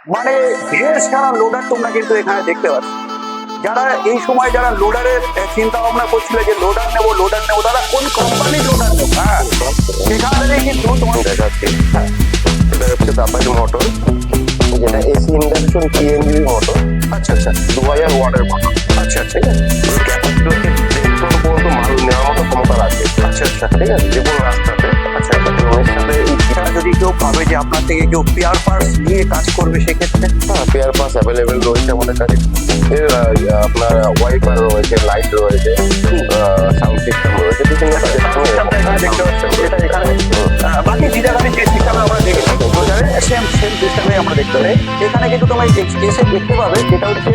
মানে ঢের সারা লোডার তোমরা কিন্তু এখানে দেখতে পাচ্ছ। যারা এই সময় যারা লোডারের চিন্তা ভাবনা করছিল যে লোডার নেবো তারা কোন কোম্পানির লোডার নেবো, হ্যাঁ সেখানে কিন্তু তোমার দেখাচ্ছি। এটা হচ্ছে দাতাই মোটর, যেটা এসি ইন্ডাকশন সিএনজি মোটর। আচ্ছা আচ্ছা 2000 ওয়াটের মোটর। আচ্ছা ঠিক আছে, এর ক্যাপাসিটি হচ্ছে 1.5 টন পর্যন্ত মাল নেওয়ার মতো ক্ষমতা রাখে। আচ্ছা আচ্ছা ঠিক আছে, যে কোনো রাস্তাতে। আচ্ছা এবং এর সাথে এছাড়া যদি কেউ ভাবে যে আপনার থেকে কেউ পেয়ার পার্টস নিয়ে কাজ করবে সেক্ষেত্রে পেয়ার পাস অ্যাভেলেবেল রয়েছে আমাদের কাছে। এর আপনার ওয়াইপার রয়েছে, লাইট রয়েছে, সাউন্ড সিস্টেম রয়েছে, বিভিন্ন কাজের সিস্টেমটা এখানে দেখতে পাচ্ছেন, যেটা এখানে বাকি জিরাগাড়ির যে সিস্টেমে আমরা দেখেছি সেম সিস্টেমে আমরা দেখতে পাই। এখানে কিন্তু তোমরা এসে দেখতে পাবে যেটা হচ্ছে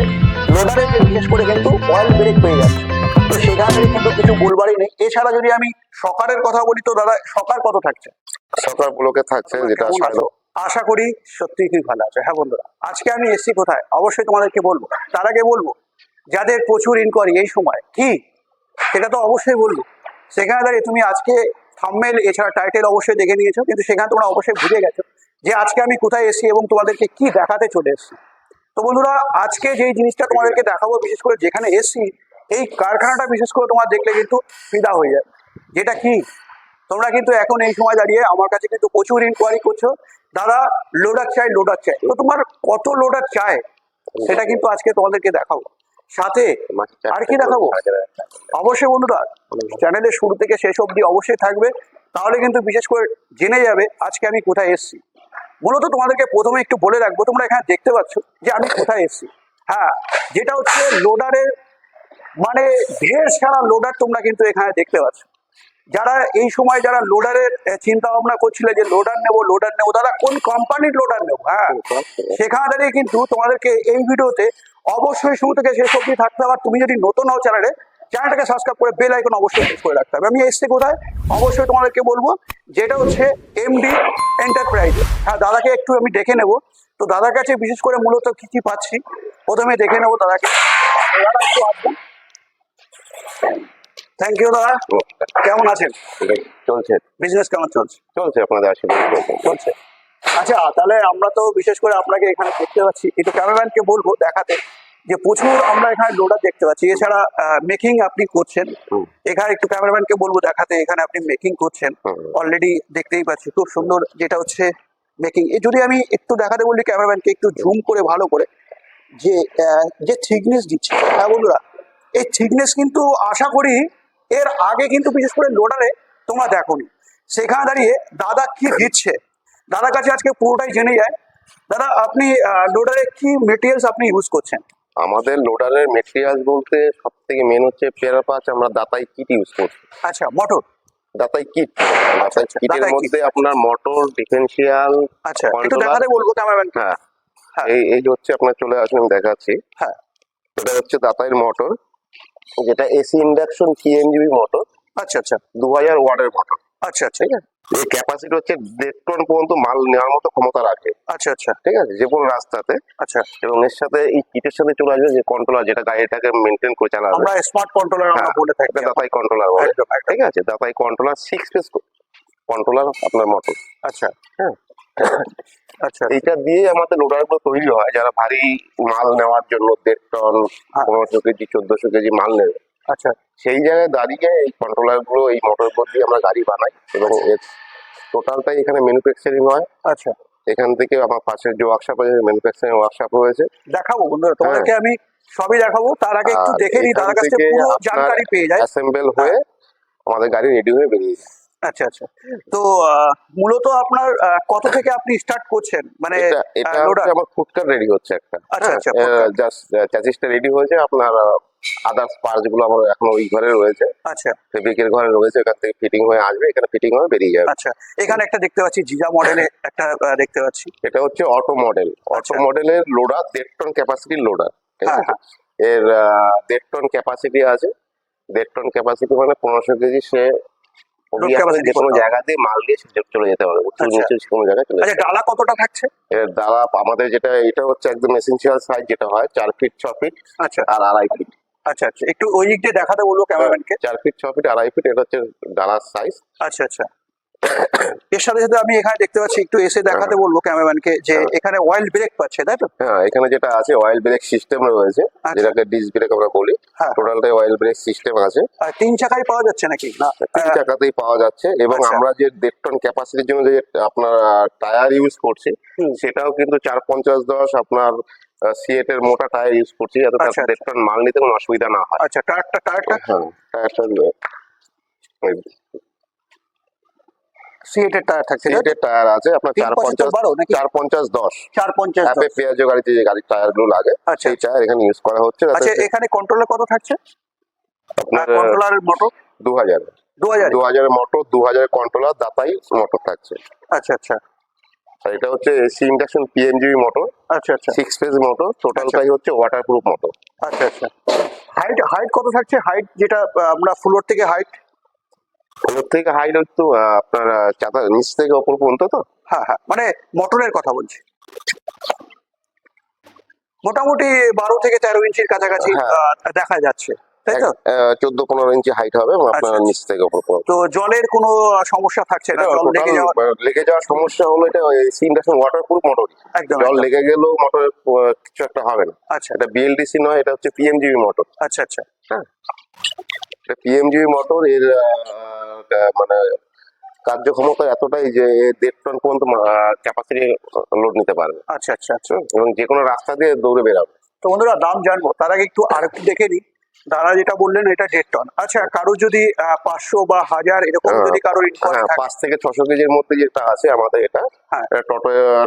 লোডারে বিশেষ করে কিন্তু অয়েল ব্রেক পেয়ে যাচ্ছে, তো সেখানে কিন্তু কিছু বলবারই নেই। এছাড়া যদি আমি সকারের কথা বলি তো দাদা সকার কত থাকছে? সরকার গুলোকে থাকছে, যেটা কেমন আছো? আশা করি সত্যি খুব ভালো আছে। হ্যাঁ বন্ধুরা, আজকে আমি এসছি কোথায় অবশ্যই তোমাদেরকে বলবো। তার আগে বলবো যাদের প্রচুর ইনকোয়ারি এই সময় কি সেটা তো অবশ্যই বলবো। সেখানে দাঁড়িয়ে তুমি আজকে থাম্বনেল এছাড়া টাইটেল অবশ্যই দেখে নিয়েছো, কিন্তু সেখানে তোমরা অবশ্যই বুঝে গেছো যে আজকে আমি কোথায় এসেছি এবং তোমাদেরকে কি দেখাতে চলে এসেছি। তো বন্ধুরা, আজকে যেই জিনিসটা তোমাদেরকে দেখাবো, বিশেষ করে যেখানে এসেছি এই কারখানাটা বিশেষ করে তোমার দেখলে কিন্তু ফিদা হয়ে যায়। যেটা কি তোমরা কিন্তু এখন এই সময় দাঁড়িয়ে আমার কাছে কিন্তু প্রচুর ইনকোয়ারি করছো, দাদা লোডার চাই লোডার চাই। তো তোমার কত লোডার চাই সেটা কিন্তু আজকে তোমাদেরকে দেখাবো। সাথে আর কি দেখাবো অবশ্যই বন্ধুরা চ্যানেলের শুরু থেকে শেষ অবধি অবশ্যই থাকবে, তাহলে কিন্তু বিশেষ করে জেনে যাবে আজকে আমি কোথায় এসেছি। মূলত তোমাদেরকে প্রথমে একটু বলে রাখবো, তোমরা এখানে দেখতে পাচ্ছ যে আমি কোথায় এসেছি। হ্যাঁ, যেটা হচ্ছে লোডারের মানে ঢের সারা লোডার তোমরা কিন্তু এখানে দেখতে পাচ্ছ। যারা এই সময় যারা লোডারের চিন্তা ভাবনা করছিল যে লোডার নেবো তারা কোন কোম্পানির লোডার নেবো, হ্যাঁ সেখানে দাঁড়িয়ে কিন্তু তোমাদেরকে এই ভিডিওতে অবশ্যই শুরু থেকে শেষ অবধি থাকতে হবে। আর তুমি যদি নতুন হও চ্যানেলটাকে সাবস্ক্রাইব করে বেল আইকন অবশ্যই প্রেস করে রাখতে হবে। আমি এসছি কোথায় অবশ্যই তোমাদেরকে বলবো, যেটা হচ্ছে এমডি এন্টারপ্রাইজ। হ্যাঁ, দাদাকে একটু আমি দেখে নেব। তো দাদার কাছে বিশেষ করে মূলত কি কি পাচ্ছি প্রথমে দেখে নেবো দাদাকে। দাদা একটু আসবেন। থ্যাংক ইউ দাদা, কেমন আছেন? চলছে, বিজনেস কেমন চলছে? চলছে আপনাদের আশীর্বাদ চলছে। আচ্ছা, তাহলে আমরা তো বিশেষ করে আপনাকে এখানে দেখতে পাচ্ছি, একটু ক্যামেরাম্যানকে বলবো দেখাতে যে প্রচুর আমরা এখানে লোডার দেখতে পাচ্ছি। এছাড়া মেকিং আপনি করছেন এখানে, একটু ক্যামেরাম্যানকে বলবো দেখাতে এখানে আপনি মেকিং করছেন অলরেডি দেখতেই পাচ্ছি খুব সুন্দর, যেটা হচ্ছে মেকিং। যদি আমি একটু দেখাতে বলি ক্যামেরাম্যানকে একটু জুম করে ভালো করে, যে থিকনেস দিচ্ছে, হ্যাঁ বন্ধুরা এই থিকনেস কিন্তু আশা করি এর আগে কিন্তু বিশেষ করে লোডারে তোমরা দেখোনি। সেখানে দাঁড়িয়ে দাদা কি দিচ্ছে, দাদার কাছে আজকে পুরোটাই জেনে যায়। দাদা আপনি লোডারে কি মেটেরিয়ালস আপনি ইউজ করছেন? আমাদের লোডারের মেটেরিয়াল বলতে সব থেকে মেন হচ্ছে পেয়ার পাঁচ, আমরা দাতাই কিট ইউজ করছি। আচ্ছা, মোটর দাতাই কিট, দাতাই কিটের মধ্যে আপনার মোটর, ডিফারেন্সিয়াল, আচ্ছা একটু দেখাতে বলবো ক্যামেরাম্যান। হ্যাঁ এই হচ্ছে আপনার চলে আসুন আমি দেখাচ্ছি। হ্যাঁ, এটা হচ্ছে দাতাইয়ের মোটর, যেটা এসি ইন্ডাকশন সিএনজি মোটর। আচ্ছা আচ্ছা 2000 ওয়াটের মোটর। আচ্ছা আচ্ছা ঠিক আছে, এই ক্যাপাসিটি হচ্ছে 1.5 টন পর্যন্ত মাল নেওয়ার মতো ক্ষমতা রাখে। আচ্ছা আচ্ছা ঠিক আছে, যে কোনো রাস্তাতে। আচ্ছা, এবং এর সাথে এই কিটের সাথে চলে আসবে যে কন্ট্রোলার, যেটা গাড়িটাকে মেনটেন করে চালাবে। আমরা স্মার্ট কন্ট্রোলার আমরা বলে থাকি, দাতাই কন্ট্রোলার বলে। ঠিক আছে, দাতাই কন্ট্রোলার 6 পিস কন্ট্রোলার আপনার মোটর। আচ্ছা হ্যাঁ, আচ্ছা এইটা দিয়ে আমাদের লোডার গুলো তৈরি হয়, যারা ভারী মাল নেওয়ার জন্য 1.5 টন 1500 কেজি 1400 কেজি মাল নেবে। আচ্ছা, সেই জায়গায় দাঁড়িয়ে এই কন্ট্রোলার গুলো, এই মোটর গুলো দিয়ে আমরা গাড়ি বানাই এবং টোটালটাই এখানে ম্যানুফ্যাকচারিং হয়। আচ্ছা এখান থেকে আমার পাশের যে ওয়ার্কশপ আছে, ম্যানুফ্যাকচারিং ওয়ার্কশপ রয়েছে। দেখাবো বন্ধুরা তোমাদেরকে, আমি সবই দেখাবো। তার আগে একটু দেখে নিই, দাদার কাছে পুরো জানকারি পেয়ে যায়। অ্যাসেম্বল হয়ে আমাদের গাড়ি রেডি হয়ে বেরিয়ে যায়। আচ্ছা আচ্ছা, তো মূলত আপনার কত থেকে আপনি স্টার্ট করছেন? মানে এটা হচ্ছে আমার ফুটকার রেডি হচ্ছে একটা। আচ্ছা আচ্ছা, জাস্ট চ্যাসিসটা রেডি হয়েছে, আপনার আদার্স পার্টস গুলো আমার এখন ওই ঘরে রয়েছে। আচ্ছা, ফেব্রিকের ঘরে রয়েছে, এখান থেকে ফিটিং হয়ে আসবে, এখানে ফিটিং হয়ে বেরিয়ে যাবে। আচ্ছা, এখানে একটা দেখতে পাচ্ছি জিজা মডেলে একটা দেখতে পাচ্ছি, এটা হচ্ছে অটো মডেল। অটো মডেলের লোডার 1.5 টন ক্যাপাসিটির লোডার। ঠিক আছে, এর 1.5 টন ক্যাপাসিটি আছে। 1.5 টন ক্যাপাসিটি মানে 1500 কেজি সে যে কোনো জায়গা দিয়ে মাল দিয়ে চলে যেতে পারবে, উঁচু নিচু কোনো জায়গায় চলে যেতে। ডালা কতটা থাকছে? এর ডালা আমাদের যেটা এটা হচ্ছে একদম এসেনশিয়াল সাইজ, যেটা হয় 4 ফিট 6 ফিট আচ্ছা আর 2.5 ফিট। আচ্ছা আচ্ছা, একটু ওই দিক দিয়ে দেখাতে বলবো ক্যামেরাম্যানকে। 4 ফিট 6 ফিট 2.5 ফিট এটা হচ্ছে ডালার সাইজ। আচ্ছা আচ্ছা, এর সাথে সাথে আমি এখানে দেখতে পাচ্ছি, একটু এসে দেখাতে বলবো ক্যামেরাম্যানকে, যে এখানে অয়েল ব্রেক পাচ্ছে, তাই তো? হ্যাঁ, এখানে যেটা আছে অয়েল ব্রেক সিস্টেম রয়েছে, আচ্ছা। যেটাকে ডিস্ক ব্রেক আমরা বলি। হ্যাঁ। টোটালটাই অয়েল ব্রেক সিস্টেম আছে। আর 3 চাকাই পাওয়া যাচ্ছে নাকি না? তিন চাকাতেই পাওয়া যাচ্ছে, এবং আচ্ছা। আমরা যে 1.5 টন ক্যাপাসিটির জন্য যে আপনার টায়ার ইউজ করছি, হুম। সেটাও কিন্তু 450-10 আপনার সিএট এর মোটা টায়ার ইউজ করছি, যাতে আচ্ছা, 1.5 টন মাল নিতে কোনো অসুবিধা না হয়। আচ্ছা, টায়ারটা হ্যাঁ, সিএট এর টায়ার থাকছে, তাই সিএট তো? এর টায়ার আছে আপনার 375 নাকি? 450-10 450 অ্যাপে পেঁয়াজো গাড়িতে যে গাড়ির টায়ার গুলো লাগে, আচ্ছা। সেই টায়ার এখানে ইউজ করা হচ্ছে। আচ্ছা, এখানে কন্ট্রোলার কত থাকছে? আপনার কন্ট্রোলার মোটর 2000 2000 মোটর, 2000 কন্ট্রোলার দাতাই মোটর থাকছে। আচ্ছা আচ্ছা আর এটা হচ্ছে এসি ইন্ডাকশন পিএমজিবি মোটর, আচ্ছা আচ্ছা 6 ফেজ মোটর, টোটালটাই হচ্ছে ওয়াটারপ্রুফ মোটর। আচ্ছা আচ্ছা হাইট হাইট কত থাকছে? হাইট যেটা আমরা ফ্লোর থেকে হাইট? ওর থেকে হাইট হচ্ছে আপনার চাকা নিচ থেকে ওপর পর্যন্ত তো। হ্যাঁ হ্যাঁ, মানে মোটরের কথা বলছি। মোটামুটি 12 থেকে 13 ইঞ্চির কাছাকাছি হ্যাঁ। দেখা যাচ্ছে, তাই তো? 14-15 ইঞ্চি হাইট হবে আপনার আচ্ছা, নিচ থেকে ওপর পর্যন্ত। তো জলের কোনো সমস্যা থাকছে না? জল লেগে যাওয়ার? লেগে যাওয়ার সমস্যা হলো, এটা এসি ইন্ডাকশন ওয়াটারপ্রুফ মোটর। একদম জল একদম। লেগে গেলেও মোটরের কিছু একটা হবে না। আচ্ছা এটা বিএলডিসি নয়, এটা হচ্ছে পিএমজিবি মোটর। আচ্ছা আচ্ছা হ্যাঁ, এটা পিএমজিবি মোটর। এর মানে কার্যক্ষমতা এতটাই যে 1.5 টন পর্যন্ত ক্যাপাসিটি লোড নিতে পারবে। আচ্ছা আচ্ছা আচ্ছা এবং যে কোনো রাস্তা দিয়ে দৌড়ে বেরাবে। তো বন্ধুরা, দাম জানবো তার আগে একটু আরেকটু দেখে নিই। দাদা যেটা বললেন এটা 1.5 টন। আচ্ছা, কারো যদি 500 বা 1000 এরকম যদি কারো ইনকোয়ারি হ্যাঁ, থাকে? 5 থেকে 600 কেজির মধ্যে যেটা আছে আমাদের, এটা হ্যাঁ।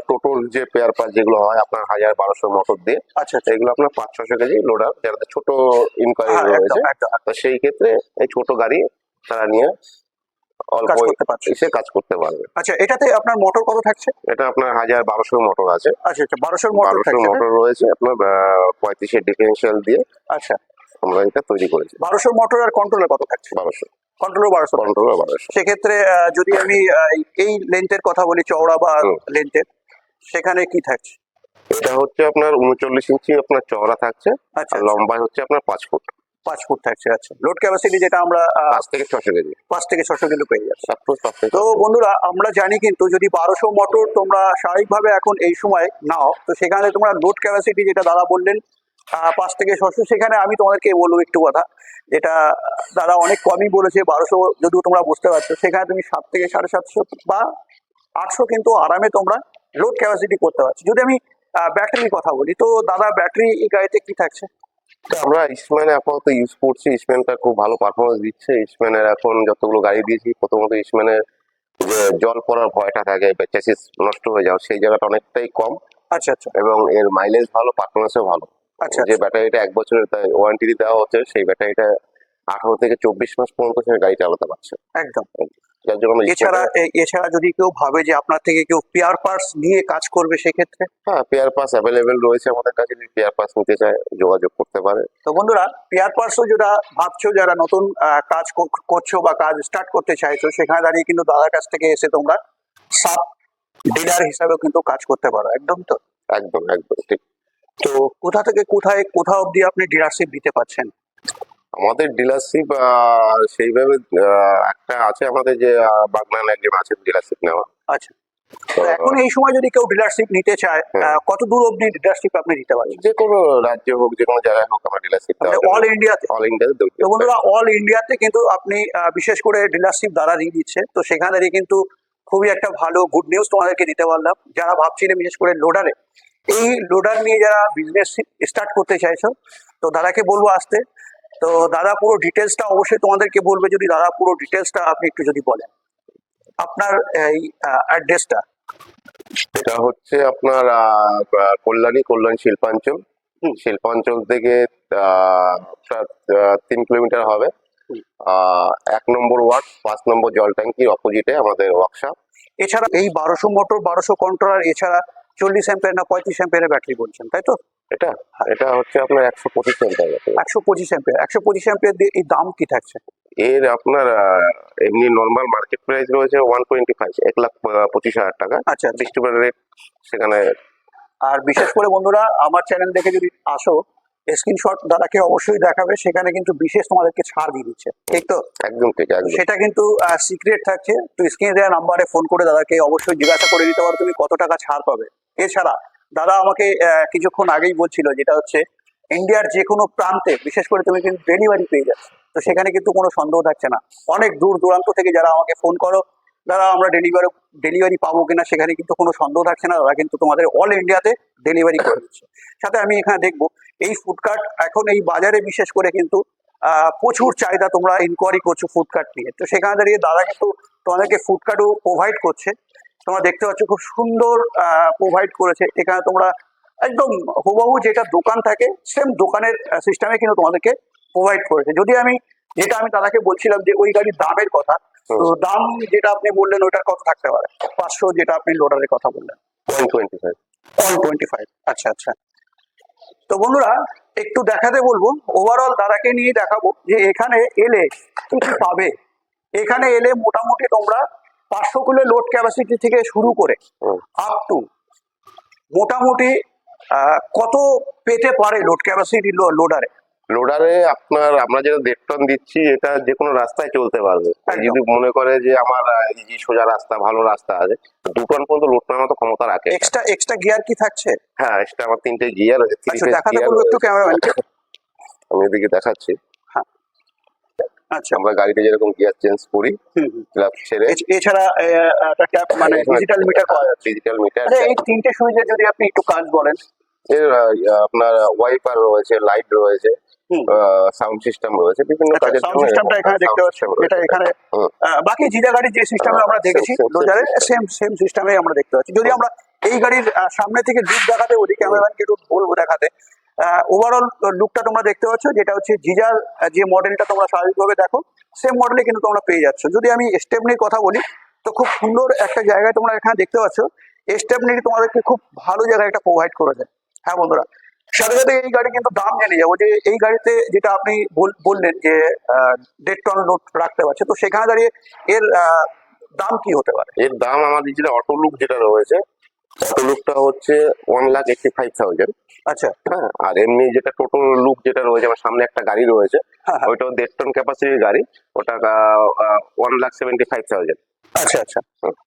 টোটোর যে পেয়ার পাস যেগুলো হয় আপনার 1000-1200 মোটর দিয়ে, আচ্ছা আচ্ছা এগুলো আপনার 500-600 কেজি লোডার, যাদের ছোট ইনকোয়ারি হ্যাঁ, রয়েছে, একদম তো সেই ক্ষেত্রে এই ছোট গাড়ি তারা নিয়ে অল্প কাজ করতে পারছে। এসে কাজ করতে পারবে। আচ্ছা, এটাতে আপনার মোটর কত থাকছে? এটা আপনার 1000-1200 মোটর আছে। আচ্ছা আচ্ছা 1200 মোটর 1200 থাকছে, মোটর রয়েছে আপনার 35 ডিফারেন্সিয়াল দিয়ে আচ্ছা আমরা এটা তৈরি করেছি। 1200 মোটর। আর কন্ট্রোলার কত থাকছে? 1200 কন্ট্রোলার 1200 থাকছে। কন্ট্রোল 1200। সেক্ষেত্রে যদি আমি এই লেন্থের কথা বলি, চওড়া বা লেন্থের, সেখানে কি থাকছে? এটা হচ্ছে আপনার 39 ইঞ্চি আপনার চওড়া থাকছে, আচ্ছা আর লম্বায় হচ্ছে আপনার 5 ফুট। 5 ফুট থাকছে। আচ্ছা, লোড ক্যাপাসিটি যেটা আমরা 5 থেকে 600 কেজি। 5 থেকে 600 কিলো পেয়ে যাচ্ছি। তো তো বন্ধুরা, আমরা জানি কিন্তু যদি 1200 মোটর তোমরা স্বাভাবিকভাবে এখন এই সময় নাও, তো সেখানে তোমরা লোড ক্যাপাসিটি যেটা দাদা বললেন 5 থেকে 600, সেখানে আমি তোমাদেরকে বলবো একটু কথা, যেটা দাদা অনেক কমই বলেছে। 1200 যদিও তোমরা বুঝতে পারছো, সেখানে তুমি 7 থেকে 750 বা 800 কিন্তু আরামে তোমরা লোড ক্যাপাসিটি করতে পারছো। যদি আমি ব্যাটারির কথা বলি, তো দাদা ব্যাটারি এই গাড়িতে কি থাকছে? আমরা ইস্টম্যান আপাতত ইউজ করছি, ইস্টম্যানটা খুব ভালো পারফরমেন্স দিচ্ছে। ইস্টম্যানের এখন যতগুলো গাড়ি দিয়েছি, প্রথমত ইস্টম্যানের যে জল পড়ার ভয়টা থাকে, চেসিস নষ্ট হয়ে যাওয়া, সেই জায়গাটা অনেকটাই কম, আচ্ছা আচ্ছা এবং এর মাইলেজ ভালো, পারফরমেন্সও ভালো। আচ্ছা যে ব্যাটারিটা 1 বছরের ওয়ারেন্টি দেওয়া হচ্ছে, সেই ব্যাটারিটা 18 থেকে 24 মাস পর্যন্ত সে গাড়ি চালাতে পারছে। একদম। যার জন্য এছাড়া যদি কেউ ভাবে যে আপনার থেকে কেউ পেয়ার পার্টস নিয়ে কাজ করবে, সেক্ষেত্রে? হ্যাঁ, পেয়ার পাস অ্যাভেলেবেল রয়েছে আমাদের কাছে। যদি পেয়ার পাস নিতে চায়, যোগাযোগ করতে পারে। তো বন্ধুরা, পেয়ার পার্টসও যেটা ভাবছো, যারা নতুন কাজ করছো বা কাজ স্টার্ট করতে চাইছো, সেখানে দাঁড়িয়ে কিন্তু দাদার কাছ থেকে এসে তোমরা সাব ডিলার হিসাবেও কিন্তু কাজ করতে পারো। একদম তো? একদম একদম ঠিক। তো কোথা থেকে কোথা অবধি আপনি ডিলারশিপ দিতে পারছেন? আমাদের ডিলারশিপ সেইভাবে একটা আছে আমাদের, যে বাগনান একজন আছে ডিলারশিপ নেওয়া। আচ্ছা, তো এখন এই সময় যদি কেউ ডিলারশিপ নিতে চায়, হ্যাঁ। কত দূর অবধি ডিলারশিপ আপনি দিতে পারছেন? যে কোনো রাজ্য হোক, যে কোনো জায়গায় হোক, আমরা ডিলারশিপ অল ইন্ডিয়াতে? অল ইন্ডিয়াতে। তো বন্ধুরা, অল ইন্ডিয়াতে কিন্তু আপনি বিশেষ করে ডিলারশিপ দ্বারা দিয়ে দিচ্ছে। তো সেখানে কিন্তু খুবই একটা ভালো গুড নিউজ তোমাদেরকে দিতে পারলাম। যারা ভাবছিলেন বিশেষ করে লোডারে, এই লোডার নিয়ে যারা বিজনেস স্টার্ট করতে চাইছো, তো দাদাকে বলবো আসতে। তো দাদা পুরো ডিটেলসটা অবশ্যই তোমাদেরকে বলবে। যদি দাদা পুরো ডিটেলসটা আপনি একটু যদি বলেন, আপনার এই অ্যাড্রেসটা। এটা হচ্ছে আপনার কল্যাণী শিল্পাঞ্চল। শিল্পাঞ্চল থেকে প্রায় 3 কিলোমিটার হবে। 1 নম্বর ওয়ার্ড, 5 নম্বর জল ট্যাঙ্কির অপোজিটে আমাদের ওয়ার্কশপ। এছাড়া এই 1200 মোটর, 1200 কন্ট্রোলার, এছাড়া 40 অ্যাম্পিয়ার না 35 অ্যাম্পিয়ারের ব্যাটারি বলছেন, তাই তো? এটা হচ্ছে আপনার 125 অ্যাম্পিয়ার। 125 অ্যাম্পিয়ার। 125 অ্যাম্পিয়ার দিয়ে এই দাম কি থাকছে? এর আপনার এমনি নর্মাল মার্কেট প্রাইস রয়েছে 125, 1,25,000 টাকা। আচ্ছা, ডিস্ট্রিবিউটর রেট সেখানে। আর বিশেষ করে বন্ধুরা, আমার চ্যানেল দেখে যদি আসো, স্ক্রিনশট দাদাকে অবশ্যই দেখাবে, সেখানে কিন্তু বিশেষ তোমাদেরকে ছাড় দিয়ে দিচ্ছে, ঠিক তো? একদম ঠিক, একদম। সেটা কিন্তু সিক্রেট থাকছে, তো স্ক্রিনে দেওয়া নাম্বারে ফোন করে দাদাকে অবশ্যই জিজ্ঞাসা করে দিতে পারো তুমি কত টাকা ছাড় পাবে। এছাড়া দাদা আমাকে কিছুক্ষণ আগেই বলছিল, যেটা হচ্ছে ইন্ডিয়ার যে কোনো প্রান্তে বিশেষ করে তুমি কিন্তু ডেলিভারি পেয়ে যাচ্ছ, তো সেখানে কিন্তু কোনো সন্দেহ থাকছে না। অনেক দূর দূরান্ত থেকে যারা আমাকে ফোন করো, দাদা আমরা ডেলিভারি পাবো কিনা, সেখানে কিন্তু কোনো সন্দেহ থাকছে না, দাদা কিন্তু তোমাদের অল ইন্ডিয়াতে ডেলিভারি করে দিচ্ছে। সাথে আমি এখানে দেখবো এই ফুডকার্ট এখন এই বাজারে বিশেষ করে কিন্তু প্রচুর চাহিদা, তোমরা ইনকোয়ারি করছো ফুডকার্ট নিয়ে, তো সেখানে দাঁড়িয়ে দাদা কিন্তু তোমাদেরকে ফুডকার্টও প্রোভাইড করছে। তোমরা দেখতে পাচ্ছ খুব সুন্দর প্রোভাইড করেছে। এখানে তোমরা একদম হুবহু যেটা দোকান থাকে সেম দোকানের সিস্টেমে কিন্তু তোমাদেরকে প্রোভাইড করেছে। যদি আমি দাদাকে বলছিলাম যে ওই গাড়ির দামের কথা, তো দাম যেটা আপনি বললেন ওইটার কত থাকতে পারে? 500 যেটা আপনি লোডারের কথা বললেন, 125। 125। আচ্ছা আচ্ছা। তো বন্ধুরা একটু দেখাতে বলবো, ওভারঅল দাদাকে নিয়ে দেখাবো যে এখানে এলে কি কি পাবে। এখানে এলে মোটামুটি তোমরা 500 কিলো লোড ক্যাপাসিটি থেকে শুরু করে আপ টু মোটামুটি কত পেতে পারে লোড ক্যাপাসিটি লোডারে? লোডারে আপনার আমরা যেটা 1.5 টন দিচ্ছি, এটা যে কোনো রাস্তায় চলতে পারবে। একদম। যদি মনে করে যে আমার ইজি সোজা রাস্তা, ভালো রাস্তা আছে, 2 টন পর্যন্ত লোড নেওয়ার মতো ক্ষমতা রাখে। এক্সট্রা গিয়ার কি থাকছে? হ্যাঁ, এটা আমার 3টে গিয়ার আছে, 3 আচ্ছা ফেজ দেখাতে গিয়ার। বলবো একটু ক্যামেরাম্যানকে। আমি এদিকে দেখাচ্ছি। হ্যাঁ আচ্ছা। আমরা গাড়িতে যেরকম গিয়ার চেঞ্জ করি, হুম হুম। ক্লাব ছেড়ে এছাড়া একটা ট্যাপ মানে ডিজিটাল মিটার পাওয়া যাচ্ছে। Digital meter. আচ্ছা এই তিনটে সুইচে যদি আপনি একটু কাজ বলেন। এর আপনার ওয়াইপার রয়েছে, লাইট রয়েছে, হুম। সাউন্ড সিস্টেম রয়েছে, বিভিন্ন আচ্ছা কাজের সাউন্ড জন্য সিস্টেমটা এখানে দেখতে পাচ্ছি, যেটা এখানে বাকি জিজা গাড়ির যে সিস্টেমে আমরা দেখেছি লোডারে সেম সিস্টেমে আমরা দেখতে পাচ্ছি। যদি আমরা এই গাড়ির সামনে থেকে লুক দেখাতে বলি, ক্যামেরাম্যানকে একটু বলবো দেখাতে, ওভারঅল লুকটা তোমরা দেখতে পাচ্ছ, যেটা হচ্ছে জিজার যে মডেলটা তোমরা স্বাভাবিকভাবে দেখো সেম মডেলে কিন্তু তোমরা পেয়ে যাচ্ছ। যদি আমি স্টেপনির কথা বলি, তো খুব সুন্দর একটা জায়গায় তোমরা এখানে দেখতে পাচ্ছ, স্টেপনি তোমাদেরকে খুব ভালো জায়গায় একটা প্রোভাইড করেছে। হ্যাঁ বন্ধুরা, সাথে সাথে এই গাড়ি কিন্তু দাম জেনে যাবো, যে এই গাড়িতে যেটা আপনি বললেন যে 1.5 টন লোড রাখতে পারছে, তো সেখানে দাঁড়িয়ে এর দাম কি হতে পারে? এর দাম আমাদের যেটা অটো লুক যেটা রয়েছে, অটো লুকটা হচ্ছে 1,85,000। আচ্ছা হ্যাঁ, আর এমনি যেটা টোটাল লুক যেটা রয়েছে, আমার সামনে একটা গাড়ি রয়েছে, হ্যাঁ হ্যাঁ। ওইটাও 1.5 টন ক্যাপাসিটির গাড়ি, ওটা 1,75,000। আচ্ছা আচ্ছা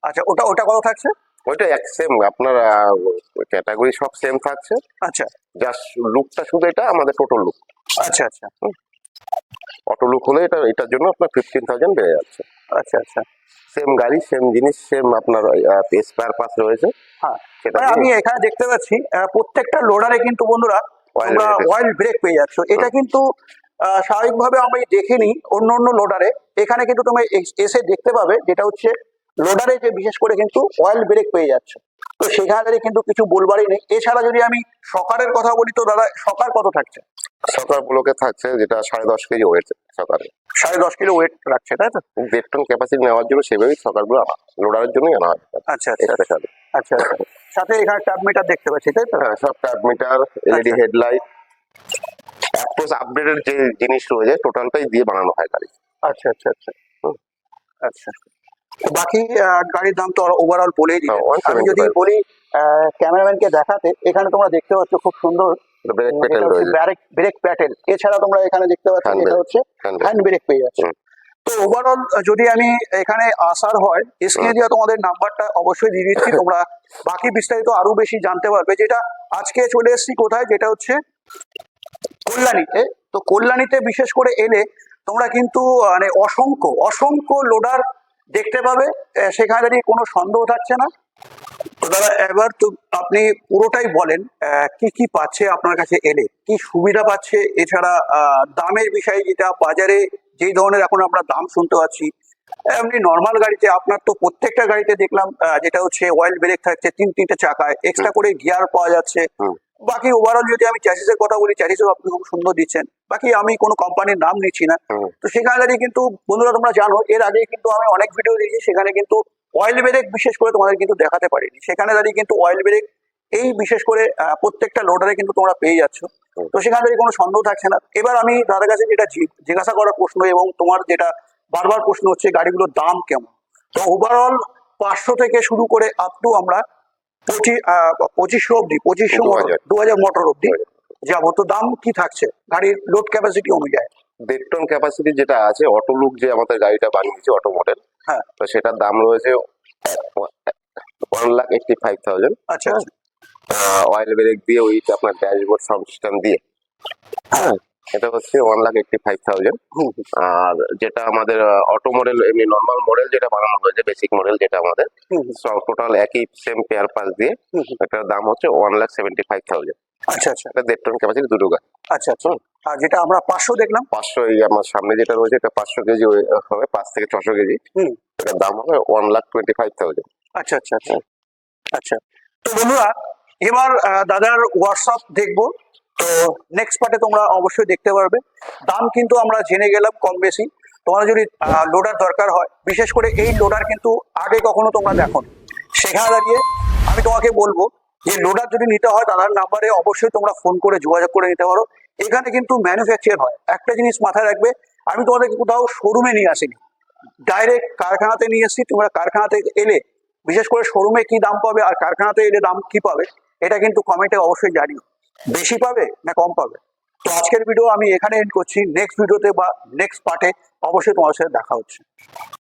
আচ্ছা। ওটা কত থাকছে? ওইটা এক সেম, আপনার ক্যাটাগরি সব সেম থাকছে, আচ্ছা জাস্ট লুকটা শুধু এটা আমাদের টোটাল লুক। আচ্ছা আচ্ছা অটো লুক হলে এটার জন্য আপনার 15,000 বেড়ে যাচ্ছে। আচ্ছা আচ্ছা। সেম গাড়ি, সেম জিনিস, সেম আপনার স্পেয়ার পার্টস রয়েছে। হ্যাঁ সেটা মানে আমি এখানে দেখতে পাচ্ছি প্রত্যেকটা লোডারে কিন্তু বন্ধুরা তোমরা অয়েল ব্রেক পেয়ে যাচ্ছ। এটা কিন্তু স্বাভাবিকভাবে আমি দেখিনি অন্য অন্য লোডারে, এখানে কিন্তু তুমি এসে দেখতে পাবে, যেটা হচ্ছে লোডারে যে বিশেষ করে কিন্তু অয়েল ব্রেক পেয়ে যাচ্ছে, তো সেখানে কিন্তু কিছু বলবারই নেই। এছাড়া যদি আমি সকারের কথা বলি, তো দাদা সকার কত থাকছে? সকার ব্লকে থাকছে যেটা 10.5 কেজি ওয়েট সকারে, 10.5 কিলো ওয়েট রাখছে, তাই তো? 1.5 টন ক্যাপাসিটি নেওয়ার জন্য সেভাবেই সকারগুলো আনা, লোডারের জন্যই আনা হয়। আচ্ছা আচ্ছা স্পেশালি। আচ্ছা আচ্ছা। সাথে এখানে ট্যাপ মিটার দেখতে পাচ্ছি, তাই তো? হ্যাঁ, সব tap meter, LED headlight, approach updated যে জিনিস রয়েছে টোটালটাই দিয়ে বানানো হয় গাড়ি। আচ্ছা আচ্ছা আচ্ছা আচ্ছা। তো বাকি গাড়ির দাম তো ওভারঅল বলেই দিই। আমি যদি বলি ক্যামেরাম্যানকে দেখাতে, এখানে তোমরা দেখতে পাচ্ছ খুব সুন্দর ব্রেক প্যাটেল রয়েছে, ব্রেক প্যাটেল। এছাড়া তোমরা এখানে দেখতে পাচ্ছ এটা হচ্ছে হ্যান্ড ব্রেক পেয়ে যাচ্ছে। তো ওভারঅল যদি আমি এখানে আসার হয়, স্ক্রিনে দেওয়া তোমাদের নাম্বারটা অবশ্যই দিয়ে দিচ্ছি, তোমরা বাকি বিস্তারিত আরো বেশি জানতে পারবে। যেটা আজকে চলে এসেছি কোথায়, যেটা হচ্ছে কল্যাণীতে। তো কল্যাণীতে বিশেষ করে এলে তোমরা কিন্তু মানে অসংখ্য লোডার দেখতে পাবে, সেখানে দাঁড়িয়ে কোনো সন্দেহ থাকছে না। তো দাদা এবার তো আপনি পুরোটাই বলেন কি কি পাচ্ছে আপনার কাছে এলে, কি সুবিধা পাচ্ছে, এছাড়া দামের বিষয়ে, যেটা বাজারে যেই ধরনের এখন আমরা দাম শুনতে পাচ্ছি, এমনি নর্মাল গাড়িতে আপনার তো প্রত্যেকটা গাড়িতে দেখলাম যেটা হচ্ছে অয়েল ব্রেক থাকছে 3টে চাকায়, এক্সট্রা করে গিয়ার পাওয়া যাচ্ছে। বাকি ওভারঅল যদি আমি চ্যাসিসের কথা বলি, চ্যাসিসও আপনি খুব সুন্দর দিচ্ছেন। বাকি আমি কোনো কোম্পানির নাম নিচ্ছি না। তো সেখানে দাঁড়িয়ে কিন্তু বন্ধুরা তোমরা জানো, এর আগে কিন্তু আমি অনেক ভিডিও দিয়েছি, সেখানে কিন্তু অয়েল ব্রেক বিশেষ করে তোমাদের কিন্তু দেখাতে পারিনি। সেখানে দাঁড়িয়ে কিন্তু অয়েল ব্রেক এই বিশেষ করে প্রত্যেকটা লোডারে কিন্তু তোমরা পেয়ে যাচ্ছ, তো সেখানে দাঁড়িয়ে কোনো সন্দেহ থাকছে না। এবার আমি দাদার কাছে যেটা জিজ্ঞাসা করার প্রশ্ন, এবং তোমার যেটা বারবার প্রশ্ন হচ্ছে গাড়িগুলোর দাম কেমন, তো ওভারঅল 500 থেকে শুরু করে আপ টু আমরা 2500 অব্দি, 2500 2000 মোটর অব্দি যাবো, তো দাম কি থাকছে গাড়ির লোড ক্যাপাসিটি অনুযায়ী? 1.5 টন ক্যাপাসিটি যেটা আছে অটো লুক, যে আমাদের গাড়িটা বানিয়েছে অটো মডেল, হ্যাঁ। তো সেটার দাম রয়েছে 1,85,000। আচ্ছা আচ্ছা। অয়েল ব্রেক দিয়ে উইথ আপনার ড্যাশবোর্ড সাউন্ড সিস্টেম দিয়ে, হ্যাঁ, এটা হচ্ছে 1,85,000। হুম হুম, আর যেটা আমাদের অটো মডেল, এমনি নর্মাল মডেল যেটা বানানো হয়েছে, বেসিক মডেল যেটা আমাদের, হুম হুম, সব টোটাল একই সেম পেয়ার পাস দিয়ে, হুম হুম। এটার দাম হচ্ছে 1,75,000। আচ্ছা আচ্ছা এটা 1.5 টন ক্যাপাসিটি দুটো গাড়ি। আচ্ছা আচ্ছা। আর যেটা আমরা 500 দেখলাম? 500, এই আমার সামনে যেটা রয়েছে এটা 500 কেজি হবে, 5 থেকে 600 কেজি। হুম। এটার দাম হবে 1,25,000। আচ্ছা আচ্ছা আচ্ছা আচ্ছা। তো বন্ধুরা, এবার দাদার ওয়ার্কশপ দেখবো। তো নেক্সট পার্টে তোমরা অবশ্যই দেখতে পারবে। দাম কিন্তু আমরা জেনে গেলাম কম বেশি। তোমার যদি লোডার দরকার হয়, বিশেষ করে এই লোডার কিন্তু আগে কখনো তোমরা দেখো, সেখানে দাঁড়িয়ে আমি তোমাকে বলবো যে লোডার যদি নিতে হয় দাদার নাম্বারে অবশ্যই তোমরা ফোন করে যোগাযোগ করে নিতে পারো। এখানে কিন্তু ম্যানুফ্যাকচার হয়। একটা জিনিস মাথায় রাখবে, আমি তোমাদেরকে কোথাও শোরুমে নিয়ে আসিনি, ডাইরেক্ট কারখানাতে নিয়ে এসেছি। তোমরা কারখানাতে এলে বিশেষ করে শোরুমে কি দাম পাবে আর কারখানাতে এলে দাম কি পাবে, এটা কিন্তু কমেন্টে অবশ্যই জানিও, বেশি পাবে না কম পাবে। তো আজকের ভিডিও আমি এখানে এন্ড করছি। নেক্সট ভিডিওতে বা নেক্সট পার্টে অবশ্যই তোমার সাথে দেখা হচ্ছে।